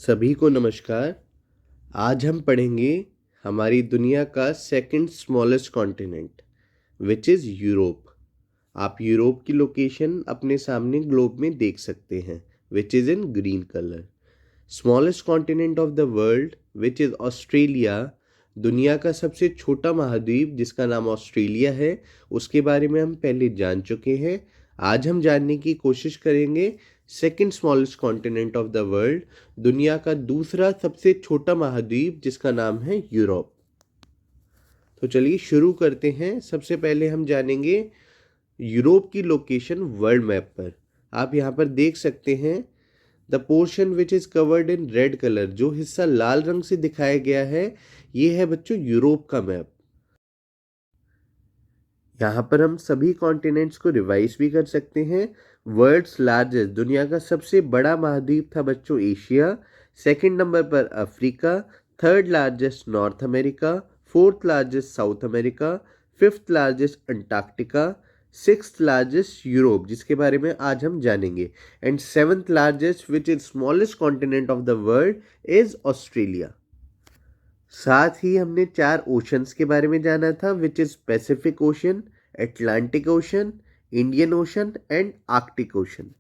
सभी को नमस्कार। आज हम पढ़ेंगे हमारी दुनिया का second smallest continent which is Europe. आप यूरोप की लोकेशन अपने सामने ग्लोब में देख सकते हैं which is in green colour. Smallest continent of the world which is Australia. दुनिया का सबसे छोटा महाद्वीप जिसका नाम ऑस्ट्रेलिया है, उसके बारे में हम पहले जान चुके हैं। आज हम जानने की कोशिश करेंगे second smallest continent of the world, दुनिया का दूसरा सबसे छोटा महाद्वीप जिसका नाम है यूरोप। तो चलिए शुरू करते हैं। सबसे पहले हम जानेंगे यूरोप की लोकेशन वर्ल्ड मैप पर। आप यहाँ पर देख सकते हैं the portion which is covered in red colour, जो हिस्सा लाल रंग से दिखाया गया है ये है बच्चों यूरोप का मैप। यहाँ पर हम सभी कॉन्टिनेंट्स को रिवाइज भी कर सकते हैं। वर्ल्ड्स लार्जेस्ट, दुनिया का सबसे बड़ा महाद्वीप था बच्चों एशिया। सेकंड नंबर पर Africa, third largest north America, fourth largest south America, fifth largest Antarctica, sixth largest Europe जिसके बारे में आज हम जानेंगे, and seventh largest which is smallest continent of the world is Australia. साथ ही हमने 4 ओशंस के बारे में जाना था which is Pacific ocean, Atlantic ocean, Indian ocean and Arctic ocean.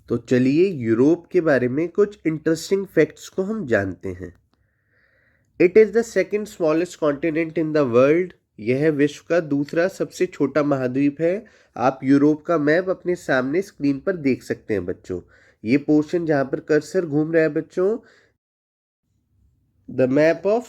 तो चलिए यूरोप के बारे में कुछ इंटरेस्टिंग फैक्ट्स को हम जानते हैं। It is the second smallest continent in the world. यह विश्व का दूसरा सबसे छोटा महाद्वीप है। आप यूरोप का मैप अपने सामने स्क्रीन पर देख सकते हैं बच्चों। ये पोर्शन जहाँ पर कर्सर घूम रहा है बच्चों, the map of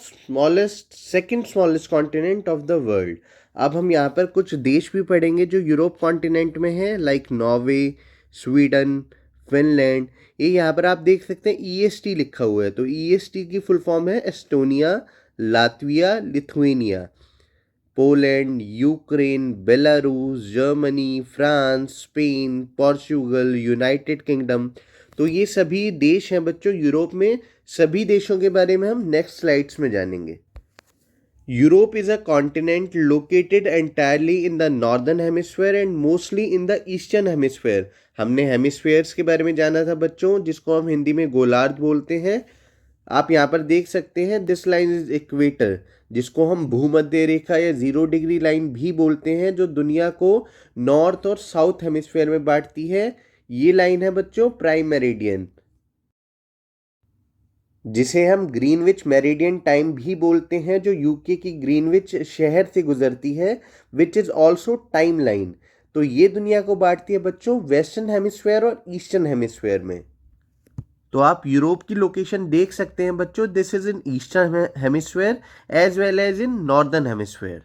second smallest continent of the world. अब हम यहाँ पर कुछ देश भी पढ़ेंगे जो यूरोप कॉन्टिनेंट में हैं, लाइक नॉर्वे, स्वीडन, फिनलैंड। ये यहाँ पर आप देख सकते हैं EST लिखा हुआ है, तो EST की फुल फॉर्म है Estonia, Latvia, Lithuania. Poland, Ukraine, Belarus, Germany, France, Spain, Portugal, United kingdom. तो ये सभी देश हैं बच्चों यूरोप में। सभी देशों के बारे में हम नेक्स्ट स्लाइड्स में जानेंगे। Europe is a continent located entirely in the northern hemisphere and mostly in the eastern hemisphere. हमने हेमिस्फीयर्स के बारे में जाना था बच्चों, जिसको हम हिंदी में गोलार्ध बोलते हैं। आप यहाँ पर देख सकते हैं दिस लाइन इज इक्वेटर, जिसको हम भूमध्य रेखा या 0 डिग्री लाइन भी बोलते हैं, जो दुनिया को नॉर्थ और साउथ हेमिस्फीयर में बांटती है। ये लाइन है बच्चों प्राइम मेरिडियन, जिसे हम ग्रीनविच मेरिडियन टाइम भी बोलते हैं, जो यूके की ग्रीनविच शहर से गुजरती है, which is also time line. तो ये दुनिया को बांटती है बच्चों वेस्टर्न हेमिस्फीयर और ईस्टर्न हेमिस्फीयर में। तो आप यूरोप की लोकेशन देख सकते हैं बच्चों, this is in eastern hemisphere as well as in northern hemisphere.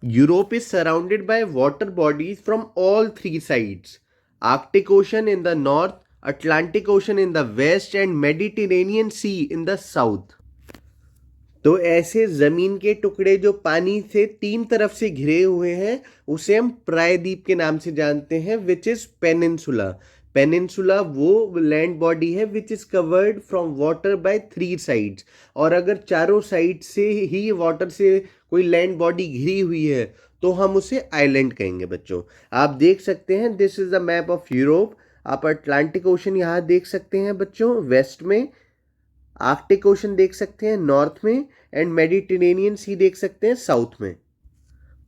Europe is surrounded by water bodies from all 3 sides, Arctic ocean in the north, Atlantic ocean in the west and Mediterranean sea in the south. तो ऐसे जमीन के टुकड़े जो पानी से 3 तरफ से घिरे हुए हैं उसे हम प्रायद्वीप के नाम से जानते हैं, विच इज पेनिनसुला। पेनिनसुला वो लैंड बॉडी है which is covered from water bye 3 sides. और अगर चारों साइड से ही वाटर से कोई लैंड बॉडी घिरी हुई है तो हम उसे आइलैंड कहेंगे बच्चों। आप देख सकते हैं this is the map of Europe. आप अटलांटिक ओशन यहाँ देख सकते हैं बच्चों वेस्ट में, आर्कटिक ओशन देख सकते हैं नॉर्थ में, एंड मेडिटेरेनियन सी देख सकते हैं साउथ में।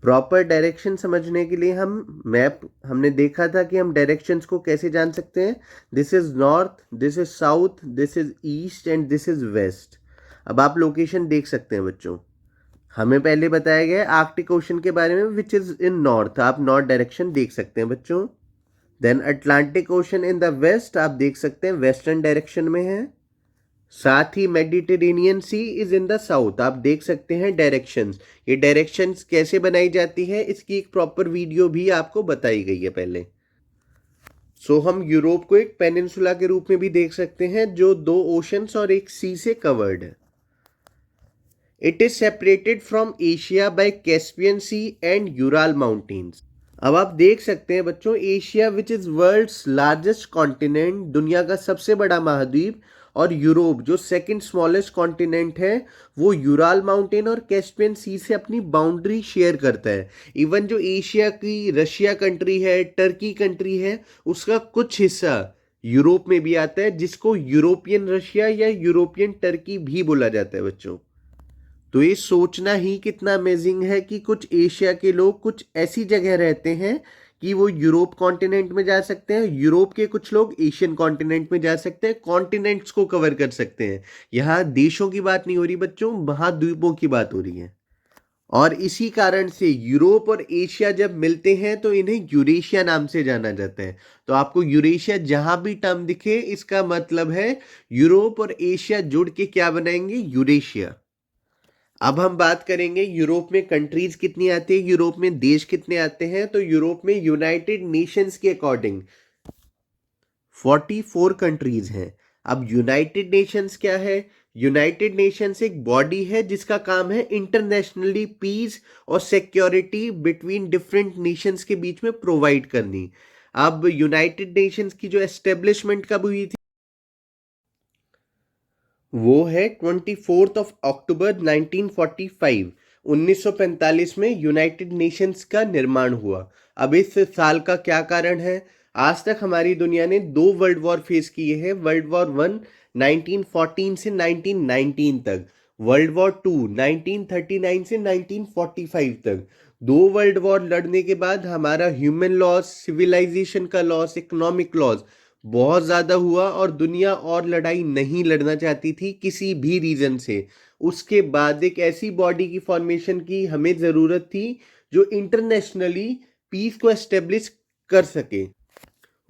प्रॉपर डायरेक्शन समझने के लिए हम मैप हमने देखा था कि हम डायरेक्शंस को कैसे जान सकते हैं। This is north, this is south, this is east and this is west. अब आप लोकेशन देख सकते हैं बच्चों। हमें पहले बताया गया है आर्कटिक ओशन के बारे में विच इज इन नॉर्थ, आप नॉर्थ डायरेक्शन देख सकते हैं बच्चों। Then Atlantic ocean in the west, आप देख सकते हैं वेस्टर्न डायरेक्शन में है। साथ ही Mediterranean sea is in the south, आप देख सकते हैं डायरेक्शंस। ये डायरेक्शंस कैसे बनाई जाती है इसकी एक प्रॉपर वीडियो भी आपको बताई गई है पहले। सो हम यूरोप को एक पेनिनसुला के रूप में भी देख सकते हैं जो 2 ओशंस और एक सी से कवर्ड है। It is separated from Asia by Caspian sea and Ural mountains. अब आप देख सकते हैं बच्चों Asia which is world's largest continent, दुनिया का सबसे बड़ा महाद्वीप, और यूरोप जो सेकंड स्मॉलेस्ट कॉन्टिनेंट है वो यूराल माउंटेन और कैस्पियन सी से अपनी बाउंड्री शेयर करता है। इवन जो एशिया की रशिया कंट्री है, टर्की कंट्री है, उसका कुछ हिस्सा यूरोप में भी आता है, जिसको यूरोपियन रशिया या यूरोपियन टर्की भी बोला जाता है बच्चों। तो ये सोचना ही कितना अमेजिंग है कि कुछ एशिया के लोग कुछ ऐसी जगह रहते हैं कि वो यूरोप कॉन्टिनेंट में जा सकते हैं, यूरोप के कुछ लोग एशियन कॉन्टिनेंट में जा सकते हैं, कॉन्टिनेंट्स को कवर कर सकते हैं। यहाँ देशों की बात नहीं हो रही बच्चों, महाद्वीपों की बात हो रही है। और इसी कारण से यूरोप और एशिया जब मिलते हैं तो इन्हें यूरेशिया नाम से जाना जाता है। तो आपको यूरेशिया जहां भी टर्म दिखे, इसका मतलब है यूरोप और एशिया जुड़ के क्या बनाएंगे, यूरेशिया। अब हम बात करेंगे यूरोप में कंट्रीज कितनी आती है, यूरोप में देश कितने आते हैं। तो यूरोप में यूनाइटेड नेशंस के अकॉर्डिंग 44 कंट्रीज हैं। अब यूनाइटेड नेशंस क्या है, यूनाइटेड नेशंस एक बॉडी है जिसका काम है इंटरनेशनली पीस और सिक्योरिटी बिटवीन डिफरेंट नेशंस के बीच में प्रोवाइड करनी। अब यूनाइटेड नेशंस की जो एस्टेब्लिशमेंट कब हुई थी, वो है 24 अक्टूबर 1945। 1945 में यूनाइटेड नेशंस का निर्माण हुआ। अब इस साल का क्या कारण है, आज तक हमारी दुनिया ने 2 वर्ल्ड वॉर फेस किए हैं। वर्ल्ड वॉर 1 1914 से 1919 तक, वर्ल्ड वॉर 2 1939 से 1945 तक। 2 वर्ल्ड वॉर लड़ने के बाद हमारा ह्यूमन लॉस, सिविलाइजेशन का लॉस, इकोनॉमिक लॉस बहुत ज़्यादा हुआ और दुनिया और लड़ाई नहीं लड़ना चाहती थी किसी भी रीज़न से। उसके बाद एक ऐसी बॉडी की फॉर्मेशन की हमें ज़रूरत थी जो इंटरनेशनली पीस को एस्टेब्लिश कर सके।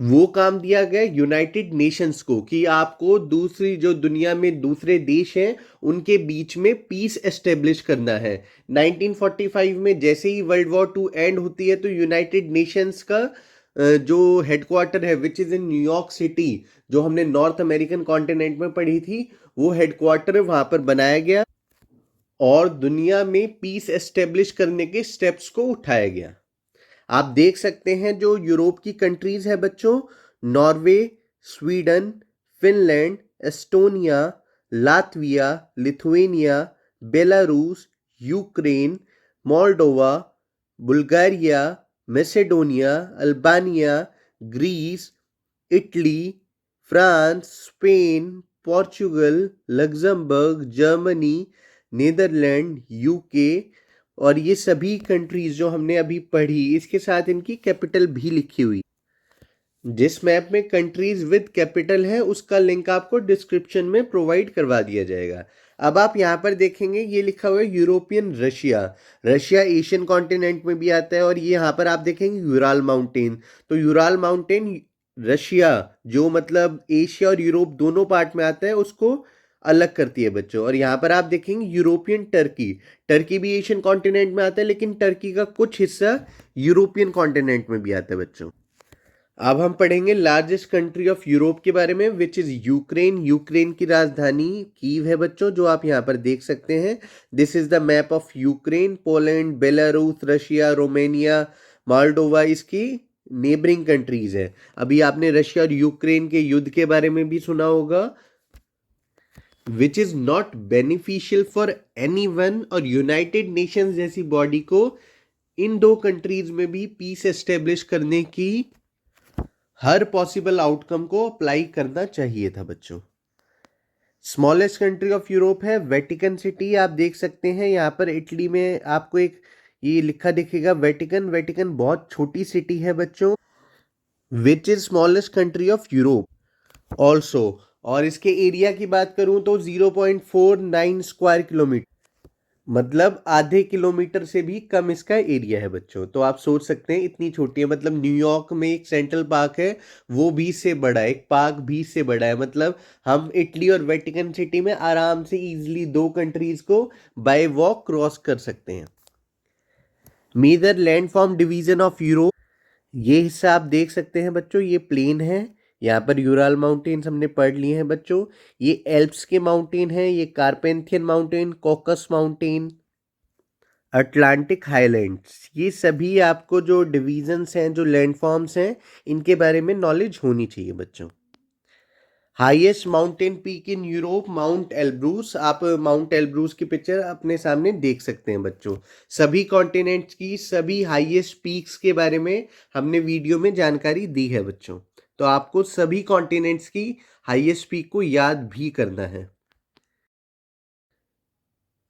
वो काम दिया गया यूनाइटेड नेशंस को कि आपको दूसरी जो दुनिया में दूसरे देश हैं उनके बीच में पीस एस्टेब्लिश करना है। 1945 में जैसे ही वर्ल्ड वॉर 2 एंड होती है तो यूनाइटेड नेशंस का जो हेडक्वार्टर है which is in New York city, जो हमने नॉर्थ अमेरिकन कॉन्टिनेंट में पढ़ी थी, वो हेडक्वार्टर वहां पर बनाया गया और दुनिया में पीस एस्टेब्लिश करने के स्टेप्स को उठाया गया। आप देख सकते हैं जो यूरोप की कंट्रीज है बच्चों, Norway, Sweden, Finland, Estonia, Latvia, Lithuania, Belarus, Ukraine, Moldova, Bulgaria, Macedonia, Albania, Greece, Italy, France, Spain, Portugal, Luxembourg, Germany, Netherland, UK. और ये सभी कंट्रीज जो हमने अभी पढ़ी, इसके साथ इनकी कैपिटल भी लिखी हुई। जिस मैप में कंट्रीज विद कैपिटल है उसका लिंक आपको डिस्क्रिप्शन में प्रोवाइड करवा दिया जाएगा। अब आप यहाँ पर देखेंगे ये लिखा हुआ है European Russia. Russia Asian continent में भी आता है और ये यहाँ पर आप देखेंगे यूराल माउंटेन। तो यूराल माउंटेन रशिया, जो मतलब एशिया और यूरोप दोनों पार्ट में आता है, उसको अलग करती है बच्चों। और यहाँ पर आप देखेंगे यूरोपियन टर्की। टर्की भी एशियन कॉन्टिनेंट में आता है लेकिन टर्की का कुछ हिस्सा यूरोपियन कॉन्टिनेंट में भी आता है बच्चों। अब हम पढ़ेंगे लार्जेस्ट कंट्री ऑफ यूरोप के बारे में विच इज यूक्रेन। यूक्रेन की राजधानी कीव है बच्चों, जो आप यहाँ पर देख सकते हैं। This is the map of Ukraine. Poland, Belarus, Russia, Romania, Moldova इसकी नेबरिंग कंट्रीज है। अभी आपने रशिया और यूक्रेन के युद्ध के बारे में भी सुना होगा, which is not beneficial for anyone. और यूनाइटेड नेशंस जैसी बॉडी को इन दो कंट्रीज में भी पीस एस्टेब्लिश करने की हर पॉसिबल आउटकम को अप्लाई करना चाहिए था बच्चों। स्मॉलेस्ट कंट्री ऑफ यूरोप है वेटिकन सिटी। आप देख सकते हैं यहाँ पर इटली में आपको एक ये लिखा दिखेगा वेटिकन। वेटिकन बहुत छोटी सिटी है बच्चों। Which is smallest country of Europe also. और इसके एरिया की बात करूं तो 0.49 स्क्वायर किलोमीटर, मतलब आधे किलोमीटर से भी कम इसका एरिया है बच्चों। तो आप सोच सकते हैं इतनी छोटी है। मतलब न्यूयॉर्क में एक सेंट्रल पार्क है, वो भी से बड़ा है, एक पार्क भी से बड़ा है। मतलब हम इटली और वेटिकन सिटी में आराम से इजीली दो कंट्रीज को बाय वॉक क्रॉस कर सकते हैं। Major land form division of Europe, ये हिस्सा आप देख सकते हैं बच्चों, ये प्लेन है। यहाँ पर यूराल माउंटेन्स हमने पढ़ लिए हैं बच्चों। ये एल्प्स के माउंटेन है, ये Carpathian mountain, Caucasus mountain, Atlantic highlands. ये सभी आपको जो डिवीजन्स हैं, जो लैंडफॉर्म्स हैं, इनके बारे में नॉलेज होनी चाहिए बच्चों। Highest mountain peak in Europe mount Elbrus. आप माउंट एल्ब्रूस की पिक्चर अपने सामने देख सकते हैं बच्चों। सभी कॉन्टिनेंट्स की सभी हाईएस्ट पीक्स के बारे में हमने वीडियो में जानकारी दी है बच्चों। तो आपको सभी कॉन्टिनेंट्स की हाईएस्ट पीक को याद भी करना है।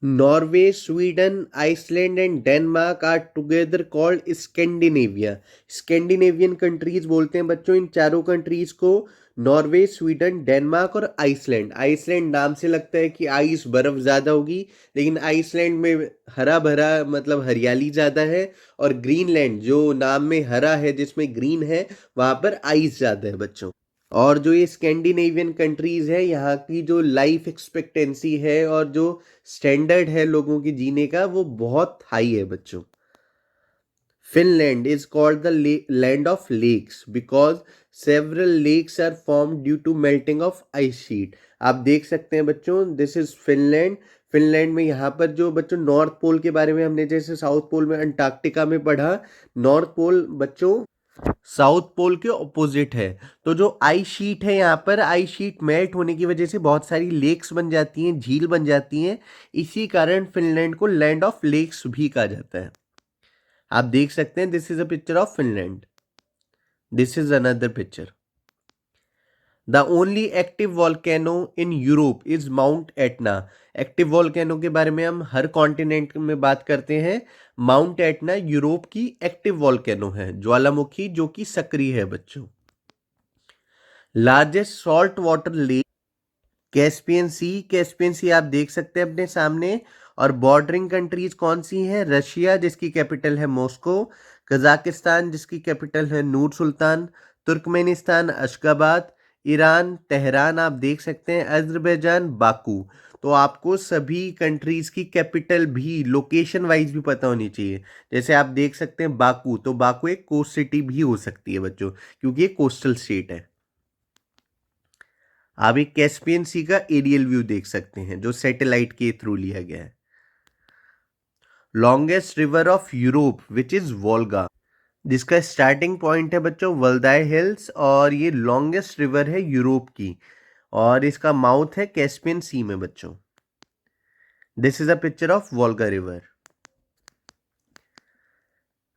Norway, Sweden, Iceland and Denmark are together called Scandinavia. Scandinavian countries बोलते हैं बच्चों इन चारों कंट्रीज को। नॉर्वे, स्वीडन, डेनमार्क और आइसलैंड। आइसलैंड नाम से लगता है कि आइस बर्फ ज़्यादा होगी, लेकिन आइसलैंड में हरा भरा मतलब हरियाली ज़्यादा है। और ग्रीनलैंड जो नाम में हरा है जिसमें ग्रीन है, वहाँ पर आइस ज़्यादा है बच्चों। और जो ये स्कैंडिनेवियन कंट्रीज है, यहाँ की जो लाइफ एक्सपेक्टेंसी है और जो स्टैंडर्ड है लोगों के जीने का, वो बहुत हाई है बच्चों। Finland is called the land of lakes because several lakes are form due to melting of ice sheet. आप देख सकते हैं बच्चों, दिस इज फिनलैंड। फिनलैंड में यहाँ पर जो बच्चों नॉर्थ पोल के बारे में हमने जैसे साउथ पोल में अंटार्कटिका में पढ़ा, नॉर्थ पोल बच्चों साउथ पोल के ऑपोजिट है। तो जो आइस शीट है, यहाँ पर आइस शीट मेल्ट होने की वजह से बहुत सारी लेक्स बन जाती हैं, झील बन जाती हैं। इसी कारण फिनलैंड को लैंड ऑफ लेक्स भी कहा जाता है। आप देख सकते हैं, this is a picture of Finland. This is another picture. The only active volcano in Europe is mount Etna. Active volcano के बारे में हम हर कॉन्टिनेंट में बात करते हैं। माउंट एटना यूरोप की एक्टिव वॉल्केनो है, ज्वालामुखी जो कि सक्रिय है बच्चों। Largest salt water lake Caspian sea. Caspian sea आप देख सकते हैं अपने सामने। और बॉर्डरिंग कंट्रीज कौन सी हैं? रशिया जिसकी कैपिटल है मॉस्को, कजाकिस्तान जिसकी कैपिटल है नूर सुल्तान, तुर्कमेनिस्तान अशगाबाद, ईरान तेहरान आप देख सकते हैं, अजरबैजान बाकू। तो आपको सभी कंट्रीज की कैपिटल भी लोकेशन वाइज भी पता होनी चाहिए। जैसे आप देख सकते हैं बाकू, तो बाकू एक कोस्ट सिटी भी हो सकती है बच्चों, क्योंकि ये कोस्टल स्टेट है। आप एक कैस्पियन सी का एरियल व्यू देख सकते हैं जो सैटेलाइट के थ्रू लिया गया है। Longest river of Europe which is Volga, जिसका स्टार्टिंग पॉइंट है बच्चों वल्दाई हिल्स, और ये लॉन्गेस्ट रिवर है यूरोप की, और इसका माउथ है कैस्पियन सी में बच्चों। This is a picture of Volga river.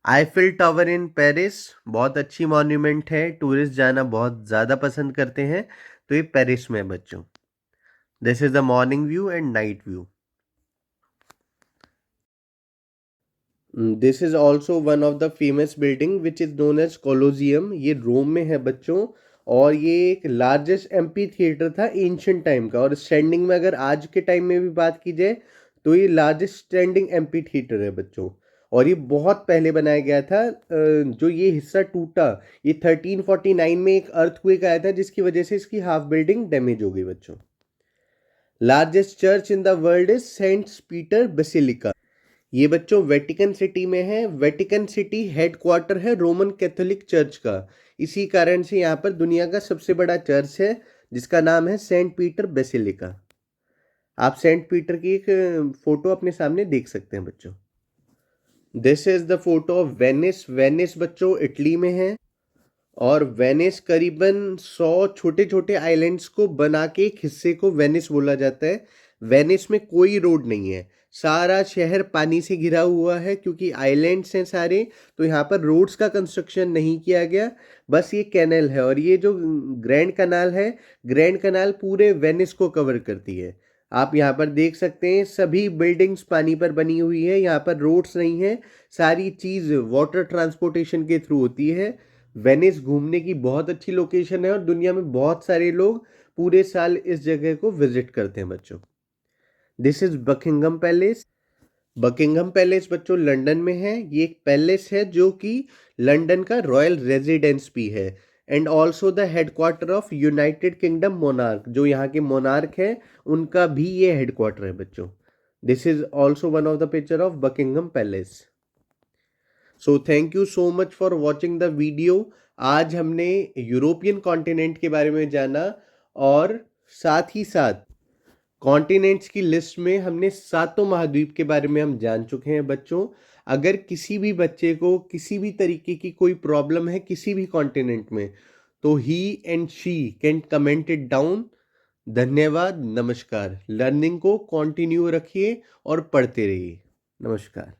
Eiffel tower in Paris बहुत अच्छी मॉन्यूमेंट है, टूरिस्ट जाना बहुत ज़्यादा पसंद करते हैं। तो ये पेरिस में है बच्चों। This is the morning view and night view. This is also one of the famous building which is known as colosseum. ये रोम में है बच्चों, और ये एक लार्जेस्ट एम्पी थिएटर था एंशियंट टाइम का। और स्टैंडिंग में अगर आज के टाइम में भी बात की जाए, तो ये लार्जेस्ट स्टैंडिंग एम्पी थिएटर है बच्चों। और ये बहुत पहले बनाया गया था। जो ये हिस्सा टूटा, ये 1349 में एक अर्थक्वेक आया था, जिसकी वजह से इसकी हाफ बिल्डिंग डैमेज हो गई बच्चों। Largest church in the world is Saint Peter Basilica. ये बच्चों वेटिकन सिटी में है। वेटिकन सिटी हेडक्वार्टर है रोमन कैथोलिक चर्च का। इसी कारण से यहाँ पर दुनिया का सबसे बड़ा चर्च है, जिसका नाम है सेंट पीटर बेसिलिका। आप सेंट पीटर की एक फोटो अपने सामने देख सकते हैं बच्चों। This is the photo of Venice. Venice बच्चों इटली में है, और वेनिस करीबन 100 छोटे छोटे आइलैंड्स को बना के एक हिस्से को वेनिस बोला जाता है। वेनिस में कोई रोड नहीं है, सारा शहर पानी से घिरा हुआ है, क्योंकि आइलैंड्स हैं सारे। तो यहाँ पर रोड्स का कंस्ट्रक्शन नहीं किया गया, बस ये कैनल है। और ये जो ग्रैंड कनाल है, ग्रैंड कनाल पूरे वेनिस को कवर करती है। आप यहाँ पर देख सकते हैं सभी बिल्डिंग्स पानी पर बनी हुई है, यहाँ पर रोड्स नहीं है, सारी चीज़ वाटर ट्रांसपोर्टेशन के थ्रू होती है। वेनिस घूमने की बहुत अच्छी लोकेशन है, और दुनिया में बहुत सारे लोग पूरे साल इस जगह को विजिट करते हैं बच्चों। This is Buckingham palace. Buckingham palace बच्चों लंदन में है। ये एक पैलेस है जो कि लंदन का रॉयल रेजिडेंस भी है, and also the headquarter of United kingdom monarch. जो यहाँ के मोनार्क है, उनका भी ये हेडक्वार्टर है बच्चों। This is also one of the picture of Buckingham palace. So thank you so much for watching the video. आज हमने यूरोपियन कॉन्टिनेंट के बारे में जाना, और साथ ही साथ कॉन्टिनेंट्स की लिस्ट में हमने सातों महाद्वीप के बारे में हम जान चुके हैं बच्चों। अगर किसी भी बच्चे को किसी भी तरीके की कोई प्रॉब्लम है किसी भी कॉन्टिनेंट में, तो he and she can comment it down. धन्यवाद, नमस्कार। लर्निंग को कंटिन्यू रखिए और पढ़ते रहिए। नमस्कार।